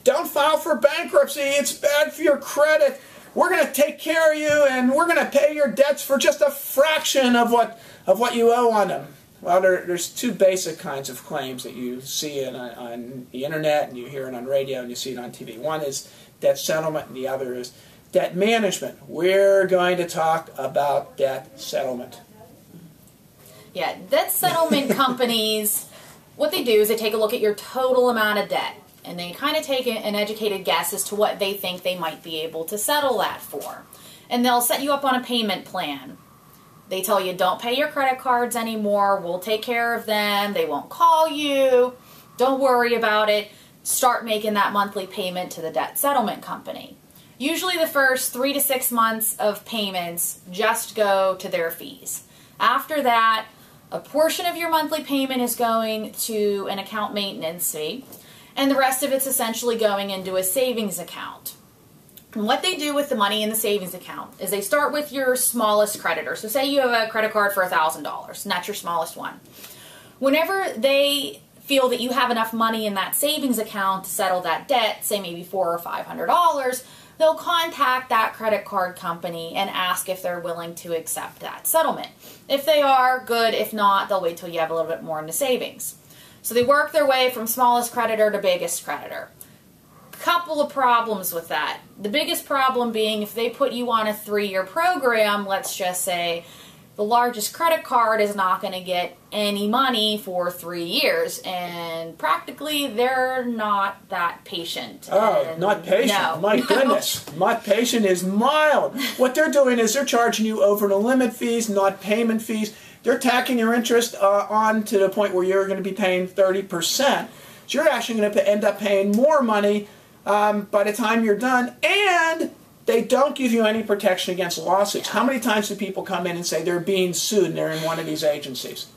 don't file for bankruptcy, it's bad for your credit. We're going to take care of you, and we're going to pay your debts for just a fraction of what you owe on them. Well, there's two basic kinds of claims that you see on the internet, and you hear it on radio, and you see it on TV. One is debt settlement, and the other is debt management. We're going to talk about debt settlement. Yeah, debt settlement companies, what they do is they take a look at your total amount of debt, and they kind of take an educated guess as to what they think they might be able to settle that for. And they'll set you up on a payment plan. They tell you, don't pay your credit cards anymore, we'll take care of them, they won't call you, don't worry about it, start making that monthly payment to the debt settlement company. Usually the first 3 to 6 months of payments just go to their fees. After that, a portion of your monthly payment is going to an account maintenance fee, and the rest of it's essentially going into a savings account. And what they do with the money in the savings account is they start with your smallest creditor. So say you have a credit card for $1,000, and that's your smallest one. Whenever they feel that you have enough money in that savings account to settle that debt, say maybe $400 or $500, they'll contact that credit card company and ask if they're willing to accept that settlement. If they are, good. If not, they'll wait till you have a little bit more in the savings. So they work their way from smallest creditor to biggest creditor. Couple of problems with that. The biggest problem being if they put you on a 3-year program, let's just say, the largest credit card is not going to get any money for 3 years, and practically they're not that patient. Oh, not patient. No. My goodness. Not patient is mild. What they're doing is they're charging you over the limit fees, not payment fees. They're tacking your interest on to the point where you're going to be paying 30%. So you're actually going to end up paying more money by the time you're done, and they don't give you any protection against lawsuits. How many times do people come in and say they're being sued and they're in one of these agencies?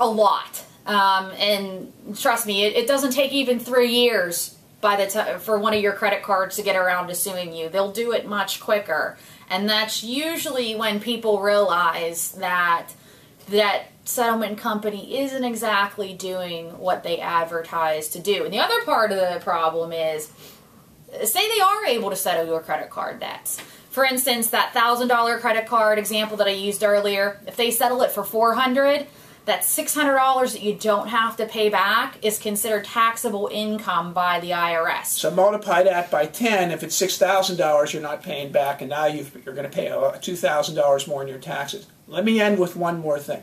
A lot. And trust me, it doesn't take even 3 years by the time for one of your credit cards to get around to suing you. They'll do it much quicker. And that's usually when people realize that that settlement company isn't exactly doing what they advertise to do. And the other part of the problem is, say they are able to settle your credit card debts. For instance, that $1,000 credit card example that I used earlier, if they settle it for $400, that $600 that you don't have to pay back is considered taxable income by the IRS. So multiply that by 10. If it's $6,000 you're not paying back, and now you're going to pay $2,000 more in your taxes. Let me end with one more thing.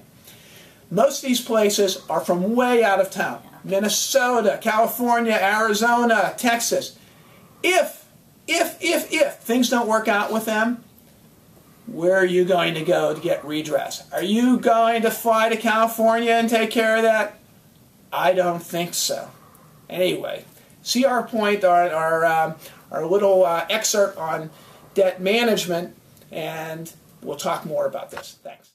Most of these places are from way out of town. Minnesota, California, Arizona, Texas. If things don't work out with them, where are you going to go to get redress? Are you going to fly to California and take care of that? I don't think so. Anyway, see our point, our little excerpt on debt management, and we'll talk more about this. Thanks.